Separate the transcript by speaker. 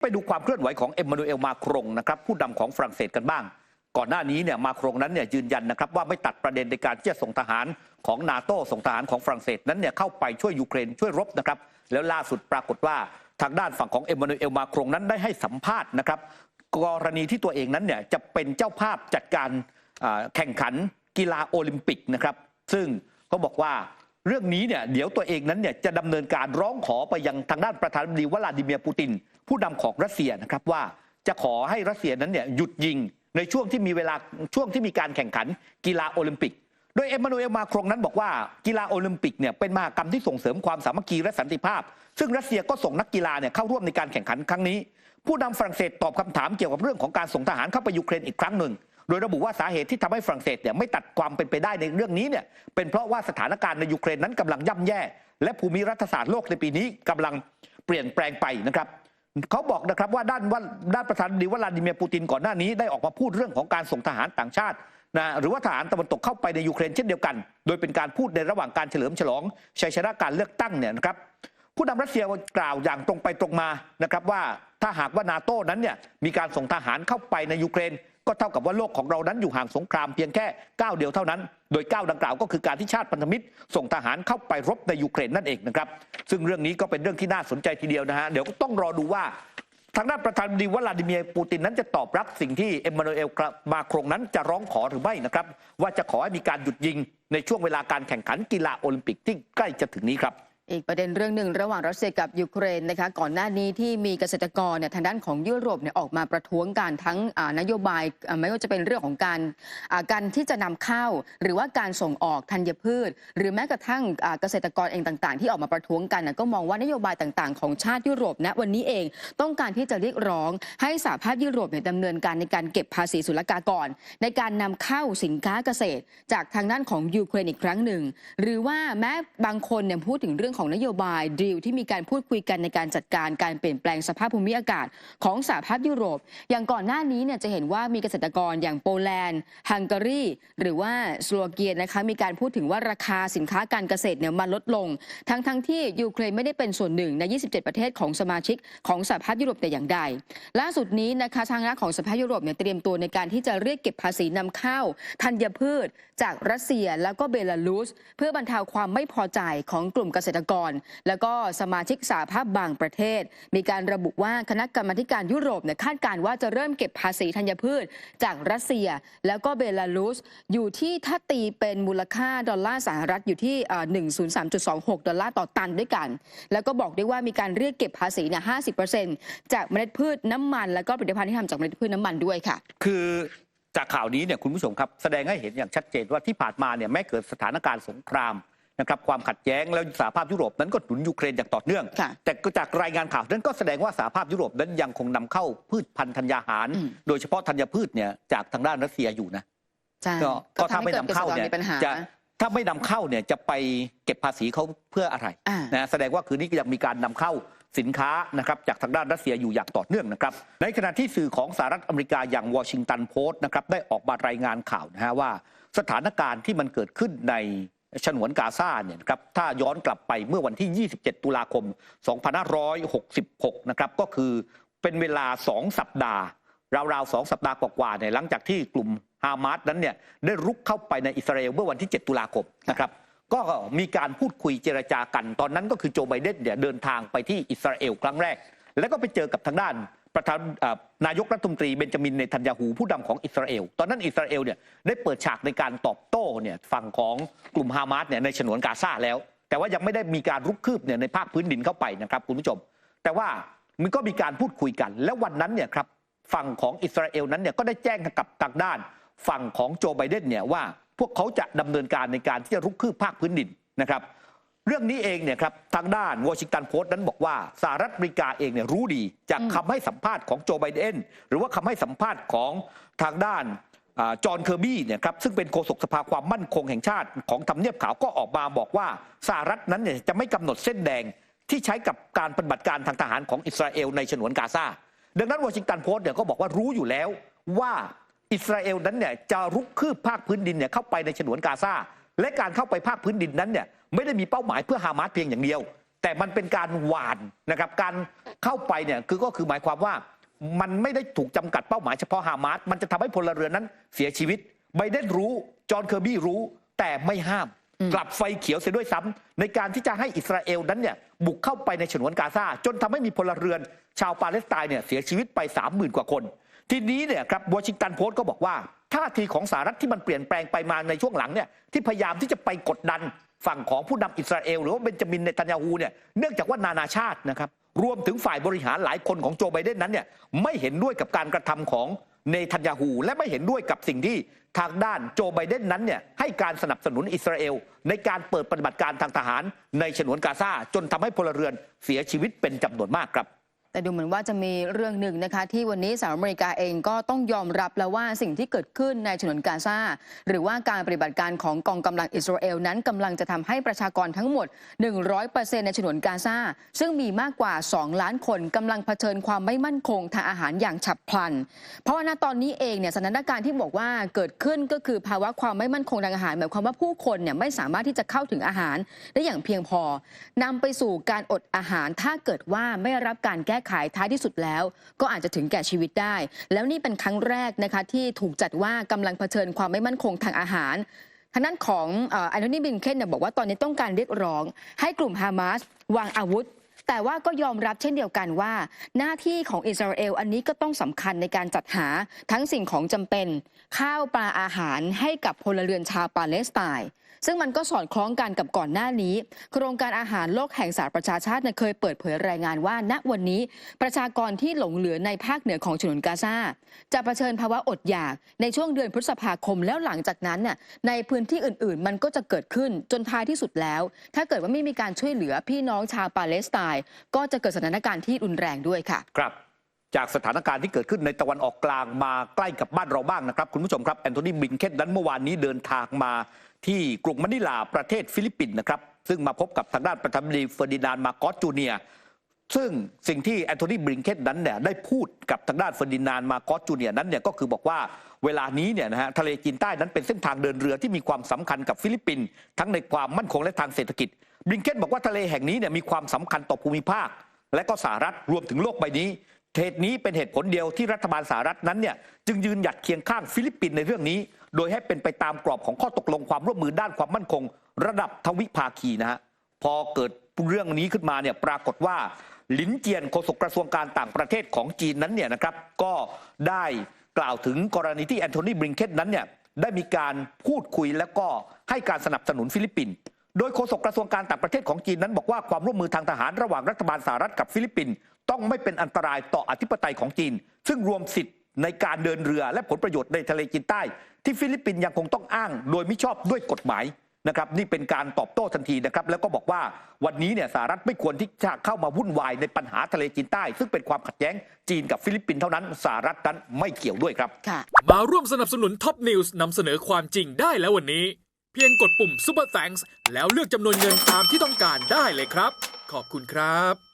Speaker 1: ไปดูความเคลื่อนไหวของเอ็มมานูเอลมาครงนะครับผู้นำของฝรั่งเศสกันบ้างก่อนหน้านี้เนี่ยมาครงนั้นเนี่ยยืนยันนะครับว่าไม่ตัดประเด็นในการที่จะส่งทหารของนาโต้ส่งทหารของฝรั่งเศสนั้นเนี่ยเข้าไปช่วยยูเครนช่วยรบนะครับแล้วล่าสุดปรากฏว่าทางด้านฝั่งของเอ็มมานูเอลมาครงนั้นได้ให้สัมภาษณ์นะครับกรณีที่ตัวเองนั้นเนี่ยจะเป็นเจ้าภาพจัดการแข่งขันกีฬาโอลิมปิกนะครับซึ่งเขาบอกว่าเรื่องนี้เนี่ยเดี๋ยวตัวเองนั้นเนี่ยจะดำเนินการร้องขอไปยังทางด้านประธานาธิบดีวลาดิเมียร์ปูตินผู้นำของรัสเซียนะครับว่าจะขอให้รัสเซียนั้นเนี่ยหยุดยิงในช่วงที่มีการแข่งขันกีฬาโอลิมปิกโดยเอ็มมานูเอลมาครงนั้นบอกว่ากีฬาโอลิมปิกเนี่ยเป็นมหกรรมที่ส่งเสริมความสามัคคีและสันติภาพซึ่งรัสเซียก็ส่งนักกีฬาเนี่ยเข้าร่วมในการแข่งขันครั้งนี้ผู้นำฝรั่งเศสตอบคำถามเกี่ยวกับเรื่องของการส่งทหารเข้าไปยูเครนอีกครั้งหนึ่งโดยระบุว่าสาเหตุที่ทำให้ฝรั่งเศสเนี่ยไม่ตัดความเป็นไปได้ในเรื่องนี้เนี่ยเป็นเพราะว่าสถานการณ์ในยูเครนนั้นกำลังย่ำแย่และภูมิรัฐศาสตร์โลกในปีนี้กำลังเปลี่ยนแปลงไปนะครับเขาบอกนะครับว่าด้านประธานาธิบดีวลาดิเมียร์ปูตินก่อนหน้านี้ได้ออกมาพูดเรื่องของการส่งทหารต่างชาตินะหรือว่าทหารตะวันตกเข้าไปในยูเครนเช่นเดียวกันโดยเป็นการพูดในระหว่างการเฉลิมฉลองชัยชนะการเลือกตั้งเนี่ยนะครับผู้นำรัสเซียกล่าวอย่างตรงไปตรงมานะครับว่าถ้าหากว่านาโต้นั้นเนี่ยมีการส่งทหารเข้าไปในยูเครนก็เท่ากับว่าโลกของเรานั้นอยู่ห่างสงครามเพียงแค่ก้าวเดียวเท่านั้นโดยก้าวดังกล่าวก็คือการที่ชาติพันธมิตรส่งทหารเข้าไปรบในยูเครนนั่นเองนะครับซึ่งเรื่องนี้ก็เป็นเรื่องที่น่าสนใจทีเดียวนะฮะเดี๋ยวก็ต้องรอดูว่าทางด้านประธานาธิบดีวลาดิเมียร์ปูตินนั้นจะตอบรับสิ่งที่เอ็มมานูเอลมาครงนั้นจะร้องขอหรือไม่นะครับว่าจะขอให้มีการหยุดยิงในช่วงเวลาการแข่งขันกีฬาโอลิมปิกที่ใกล้จะถึงนี้ครับอ
Speaker 2: ีกประเด็นเรื่องหนึ่งระหว่างรัสเซียกับยูเครนนะคะก่อนหน้านี้ที่มีเกษตรกรเนี่ยทางด้านของยุโรปเนี่ยออกมาประท้วงกันทั้งนโยบายไม่ว่าจะเป็นเรื่องของการที่จะนำเข้าหรือว่าการส่งออกธัญพืชหรือแม้กระทั่งเกษตรกรเองต่างๆที่ออกมาประท้วงกันก็มองว่านโยบายต่างๆของชาติยุโรปณวันนี้เองต้องการที่จะเรียกร้องให้สหภาพยุโรปเนี่ยดำเนินการในการเก็บภาษีศุลกากรในการนำเข้าสินค้าเกษตรจากทางด้านของยูเครนอีกครั้งหนึ่งหรือว่าแม้บางคนเนี่ยพูดถึงเรื่องของนโยบายดีลที่มีการพูดคุยกันในการจัดการการเปลี่ยนแปลงสภาพภูมิอากาศของสหภาพยุโรปอย่างก่อนหน้านี้เนี่ยจะเห็นว่ามีเกษตรกรอย่างโปแลนด์ฮังการีหรือว่าสโลวาเกียนะคะมีการพูดถึงว่าราคาสินค้าการเกษตรเนี่ยมันลดลงทั้งที่ยูเครนไม่ได้เป็นส่วนหนึ่งใน27ประเทศของสมาชิกของสหภาพยุโรปแต่อย่างใดล่าสุดนี้นะคะทางด้านของสหภาพยุโรปเนี่ยเตรียมตัวในการที่จะเรียกเก็บภาษีนำเข้าธัญพืชจากรัสเซียแล้วก็เบลารุสเพื่อบรรเทาความไม่พอใจของกลุ่มเกษตรกรแล้วก็สมาชิกสหภาพบางประเทศมีการระบุว่าคณะกรรมาการยุโรปเนี่ยคาดการณ์ว่าจะเริ่มเก็บภาษีธัญพืชจากรัสเซียแล้วก็เบลารุสอยู่ที่ถ้าตีเป็นมูลค่าดอลลาร์สหรัฐอยู่ที่103.26ดอลลาร์ต่อตันด้วยกันแล้วก็บอกได้ว่ามีการเรียกเก็บภาษีเนี่ย 50% จากเมล็ดพืชน้ำมันแล้วก็ผลิตภัณฑ์ที่ทำจากเมล็ดพืชน้ำมันด้วยค่ะค
Speaker 1: ือจากข่าวนี้เนี่ยคุณผู้ชมครับแสดงให้เห็นอย่างชัดเจนว่าที่ผ่านมาเนี่ยแม้เกิดสถานการณ์สงครามนะครับความขัดแย้งแล้วสหภาพยุโรปนั้นก็หนุนยูเครนอย่างต่อเนื่องแต่จากรายงานข่าวนั้นก็แสดงว่าสหภาพยุโรปนั้นยังคงนำเข้าพืชพันธุ์ธัญญาหารโดยเฉพาะธัญพืชเนี่ยจากทางด้านรัสเซียอยู่นะก็ถ้าไม่นำเข้าเนี่ยถ้าไม่นำเข้าเนี่ยจะไปเก็บภาษีเขาเพื่ออะไรนะแสดงว่าคืนนี้ก็ยังมีการนำเข้าสินค้านะครับจากทางด้านรัสเซียอยู่อย่างต่อเนื่องนะครับในขณะที่สื่อของสหรัฐอเมริกาอย่างวอชิงตันโพสต์นะครับได้ออกมารายงานข่าวนะฮะว่าสถานการณ์ที่มันเกิดขึ้นในฉนวนกาซาเนี่ยครับถ้าย้อนกลับไปเมื่อวันที่ 27 ตุลาคม 2566 นะครับก็คือเป็นเวลา2 สัปดาห์ราวๆ2 สัปดาห์กว่าๆเนี่ยหลังจากที่กลุ่มฮามาสนั้นเนี่ยได้รุกเข้าไปในอิสราเอลเมื่อวันที่ 7 ตุลาคมนะครับก็มีการพูดคุยเจรจากันตอนนั้นก็คือโจไบเดนเนี่ยเดินทางไปที่อิสราเอลครั้งแรกแล้วก็ไปเจอกับทางด้านนายกรัฐมนตรีเบนจามินเนทันยาฮูผู้นำของอิสราเอลตอนนั้นอิสราเอลเนี่ยได้เปิดฉากในการตอบโต้เนี่ยฝั่งของกลุ่มฮามาสเนี่ยในฉนวนกาซาแล้วแต่ว่ายังไม่ได้มีการรุกคืบเนี่ยในภาคพื้นดินเข้าไปนะครับคุณผู้ชมแต่ว่ามันก็มีการพูดคุยกันแล้ววันนั้นเนี่ยครับฝั่งของอิสราเอลนั้นเนี่ยก็ได้แจ้งกับทางด้านฝั่งของโจไบเดนเนี่ยว่าพวกเขาจะดำเนินการในการที่จะรุกคืบภาคพื้นดินนะครับเรื่องนี้เองเนี่ยครับทางด้านวอชิงตันโพสต์นั้นบอกว่าสหรัฐอเมริกาเองเนี่ยรู้ดีจากคำให้สัมภาษณ์ของโจไบเดนหรือว่าคำให้สัมภาษณ์ของทางด้านจอห์นเคอร์บี้เนี่ยครับซึ่งเป็นโฆษกสภาความมั่นคงแห่งชาติของทำเนียบขาวก็ออกมาบอกว่าสหรัฐนั้นเนี่ยจะไม่กำหนดเส้นแดงที่ใช้กับการปฏิบัติการทางทหารของอิสราเอลในฉนวนกาซาดังนั้นวอชิงตันโพสต์เนี่ยก็บอกว่ารู้อยู่แล้วว่าอิสราเอลนั้นเนี่ยจะรุกคืบภาคพื้นดินเนี่ยเข้าไปในฉนวนกาซาและการเข้าไปภาคพื้นดินนั้นเนี่ยไม่ได้มีเป้าหมายเพื่อฮามาสเพียงอย่างเดียว แต่มันเป็นการหว่านนะครับการเข้าไปเนี่ยก็คือหมายความว่ามันไม่ได้ถูกจำกัดเป้าหมายเฉพาะฮามาสมันจะทำให้พลเรือนนั้นเสียชีวิตไบเดนรู้จอห์นเคอร์บี้รู้แต่ไม่ห้ามกลับไฟเขียวเสียด้วยซ้ำในการที่จะให้อิสราเอลนั้นเนี่ยบุกเข้าไปในฉนวนกาซาจนทำให้มีพลเรือนชาวปาเลสไตน์เนี่ยเสียชีวิตไป 30,000 กว่าคนทีนี้เนี่ยครับวอชิงตันโพสต์ก็บอกว่าท่าทีของสหรัฐที่มันเปลี่ยนแปลงไปมาในช่วงหลังเนี่ยที่พยายามที่จะไปกดดันฝั่งของผู้นำอิสราเอลหรือว่าเบนจามินเนทันยาฮูเนี่ยเนื่องจากว่านานาชาตินะครับรวมถึงฝ่ายบริหารหลายคนของโจไบเดนนั้นเนี่ยไม่เห็นด้วยกับการกระทำของเนทันยาฮูและไม่เห็นด้วยกับสิ่งที่ทางด้านโจไบเดนนั้นเนี่ยให้การสนับสนุนอิสราเอลในการเปิดปฏิบัติการทางทหารในฉนวนกาซาจนทำให้พลเรือนเสียชีวิตเป็นจำนวนมากครับ
Speaker 2: แต่ดูเหมือนว่าจะมีเรื่องหนึ่งนะคะที่วันนี้สหรัฐอเมริกาเองก็ต้องยอมรับแล้วว่าสิ่งที่เกิดขึ้นในฉนวนกาซาหรือว่าการปฏิบัติการของกองกำลังอิสราเอลนั้นกำลังจะทำให้ประชากรทั้งหมด 100% ในฉนวนกาซาซึ่งมีมากกว่า 2 ล้านคนกำลังเผชิญความไม่มั่นคงทางอาหารอย่างฉับพลันเพราะว่าณตอนนี้เองเนี่ยสถานการณ์ที่บอกว่าเกิดขึ้นก็คือภาวะความไม่มั่นคงทางอาหารหมายความว่าผู้คนเนี่ยไม่สามารถที่จะเข้าถึงอาหารได้อย่างเพียงพอนำไปสู่การอดอาหารถ้าเกิดว่าไม่รับการแก้ไขท้ายที่สุดแล้วก็อาจจะถึงแก่ชีวิตได้แล้วนี่เป็นครั้งแรกนะคะที่ถูกจัดว่ากำลังเผชิญความไม่มั่นคงทางอาหารทางด้านของแอนโทนี บลิงเคนเนี่ยบอกว่าตอนนี้ต้องการเรียกร้องให้กลุ่มฮามาสวางอาวุธแต่ว่าก็ยอมรับเช่นเดียวกันว่าหน้าที่ของอิสราเอลอันนี้ก็ต้องสำคัญในการจัดหาทั้งสิ่งของจำเป็นข้าวปลาอาหารให้กับพลเรือนชาวปาเลสไตน์ซึ่งมันก็สอดคล้องกันกับก่อนหน้านี้โครงการอาหารโลกแห่งสหประชาชาติเคยเปิดเผยรายงานว่าณวันนี้ประชากรที่หลงเหลือในภาคเหนือของฉนวนกาซาจะเผชิญภาวะอดอยากในช่วงเดือนพฤษภาคมแล้วหลังจากนั้นน่ะในพื้นที่อื่นๆมันก็จะเกิดขึ้นจนท้ายที่สุดแล้วถ้าเกิดว่าไม่มีการช่วยเหลือพี่น้องชาวปาเลสไตน์ก็จะเกิดสถานการณ์ที่รุนแรงด้วยค่ะ
Speaker 1: ครับจากสถานการณ์ที่เกิดขึ้นในตะวันออกกลางมาใกล้กับบ้านเราบ้างนะครับคุณผู้ชมครับแอนโทนี บลิงเคนนั้นเมื่อวานนี้เดินทางมาที่กรุงมะนิลาประเทศฟิลิปปินส์นะครับซึ่งมาพบกับทางด้านประธานาธิบดีเฟอร์ดินานด์ มาโกส จูเนียร์ซึ่งสิ่งที่แอนโทนี บลิงเคนนั้นเนี่ยได้พูดกับทางด้านเฟอร์ดินานด์ มาโกส จูเนียร์นั้นเนี่ยก็คือบอกว่าเวลานี้เนี่ยนะฮะทะเลจีนใต้นั้นเป็นเส้นทางเดินเรือที่มีความสำคัญกับฟิลิปปินส์ทั้งในความมั่นคงและทางเศรษฐกิจบลิงเคนบอกว่าทะเลแห่งนี้เนี่ยมีความสำคัญต่อภูมิภาคและก็สหรัฐรวมถึงโลกใบนี้เหตุนี้เป็นเหตุผลเดียวที่รัฐบาลสหรัฐนั้นเนี่ยจึงยืนหยัดเคียงข้างฟิลิปปินส์ในเรื่องนี้โดยให้เป็นไปตามกรอบของข้อตกลงความร่วมมือด้านความมั่นคงระดับทวิภาคีนะฮะพอเกิดเรื่องนี้ขึ้นมาเนี่ยปรากฏว่าหลินเจียนโฆษกกระทรวงการต่างประเทศของจีนนั้นเนี่ยนะครับก็ได้กล่าวถึงกรณีที่แอนโทนี บลิงเคนนั้นเนี่ยได้มีการพูดคุยแล้วก็ให้การสนับสนุนฟิลิปปินส์โดยโฆษกกระทรวงการต่างประเทศของจีนนั้นบอกว่าความร่วมมือทางทหารระหว่างรัฐบาลสหรัฐกับฟิลิปปินส์ต้องไม่เป็นอันตรายต่ออธิปไตยของจีนซึ่งรวมสิทธิ์ในการเดินเรือและผลประโยชน์ในทะเลจีนใต้ที่ฟิลิปปินส์ยังคงต้องอ้างโดยมิชอบด้วยกฎหมายนะครับนี่เป็นการตอบโต้ทันทีนะครับแล้วก็บอกว่าวันนี้เนี่ยสหรัฐไม่ควรที่จะเข้ามาวุ่นวายในปัญหาทะเลจีนใต้ซึ่งเป็นความขัดแย้งจีนกับฟิลิปปินส์เท่านั้นสหรัฐนั้นไม่เกี่ยวด้วยครับ
Speaker 3: มาร่วมสนับสนุนท็อปนิวส์นำเสนอความจริงได้แล้ววันนี้เพียงกดปุ่ม Super Thanks แล้วเลือกจำนวนเงินตามที่ต้องการได้เลยครับขอบคุณครับ